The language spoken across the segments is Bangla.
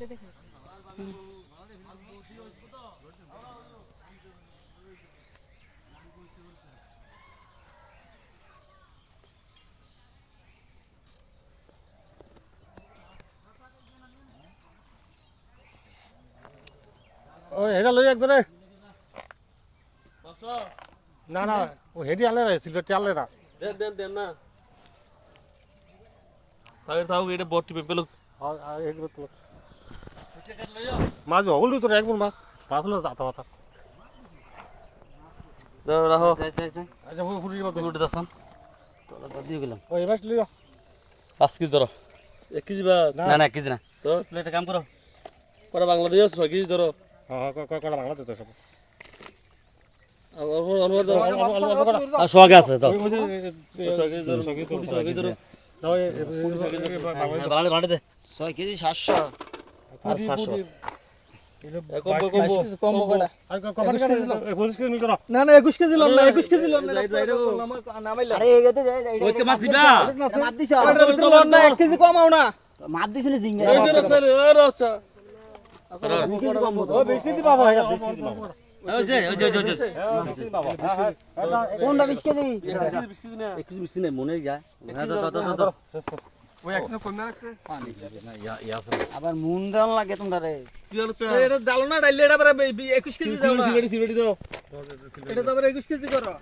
ও হেডা লই একজনে না না ও হেডি আলে রে সিলভার চালে না দেন না তাও এটা বটি পেলো আর এগুলো তো মাছ হল তো একবার মাছ মাছ হলো দাতা মাথা রাখো আচ্ছা ফুটি দিবা উঠে দাসাম দিয়ে গেলাম ও এই মাছ লিও 5 কেজি ধরো 1 কেজি বা না 1 কেজি না তো প্লেটে কাম করো পরে বাংলাদেশ 6 কেজি ধরো হ্যাঁ কয়টা বাংলা দিতে সব সোয়াগে আছে তো ভাড়া দে 6 কেজি 700 আর 700 না না 21 কেজি লন না 21 কেজি লন না আরে এগেতে যাই ওইতে মাছ দিবা মাছ দিছ লন না 1 কেজি কমাও না মাছ দিছ না জিঙ্গা এই যে রাখছে ওই রাখছে ও 20 কেজি বাবা 20 কেজি বাবা কোনটা 20 কেজি 20 কেজি না 1 কেজি বেশি না মনে যায় দাও ওই একদম কমে রাখছে আবার মুন দেন লাগে তোমরা রে কি হলো তো এটা ডালো না ডাইলে এটা পরে 21 কেজি দাও না সিবেড়ি দাও এটা তো পরে 21 কেজি করো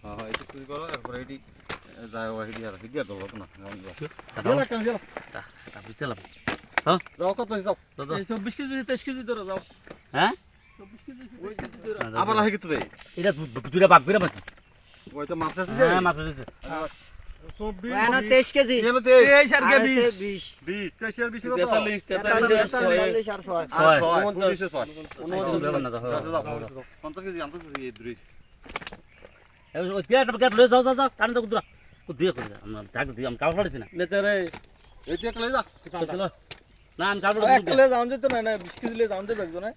হ্যাঁ হ্যাঁ এটা তুই করো এরপর এডি যায় ও হেডি আর দাও না তারপর চলাম হ্যাঁ দাও কত হিসাব এই 24 কেজি 23 কেজি ধরো যাও হ্যাঁ 24 কেজি 23 কেজি ধরো আবার আহে কিতো দেই এটা দুইটা ভাগ করে মাছ ওই তো মাছ আছে হ্যাঁ মাছ দিছে 24 না 23 কেজি এলো 23 এই সার কে 20 20 23 আর 20 কত 43 আর 6 ছয় 50 কেজি আনতে এই দুই ওই কেটে কেটে লয়ে যাও টান দাও কুদরা দিয়ে করে আমরা টাক দিই আমি কাল ফাড়িছি না নেচারে এই যে কলে যা চলো না আমি কাল একলে যাওন যেত না না 20 কেজি লে যাওন দে বেগজনে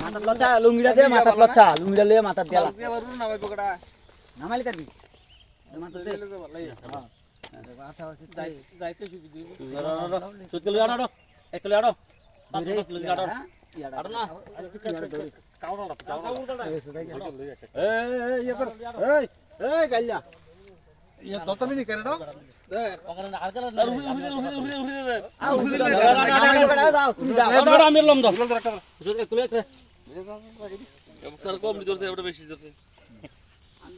মাথা লচ্ছা লুঙ্গিটা দে মাথা লচ্ছা লুঙ্গিটা লয়ে মাথা দেলা আবার না ভাই পকড়া নামাইলি তারবি মাথা দে আচ্ছা যাইতে সুবিধা দিব চলো আড়ো একলে আড়ো পাঁচ লগে আড়ো আড়ো না এই গাইলা ইয়া দত মিনি করে দাও যাও তুমি যাও আমি লম দাও একলে একলে কম দিতে ওটা বেশি দিতে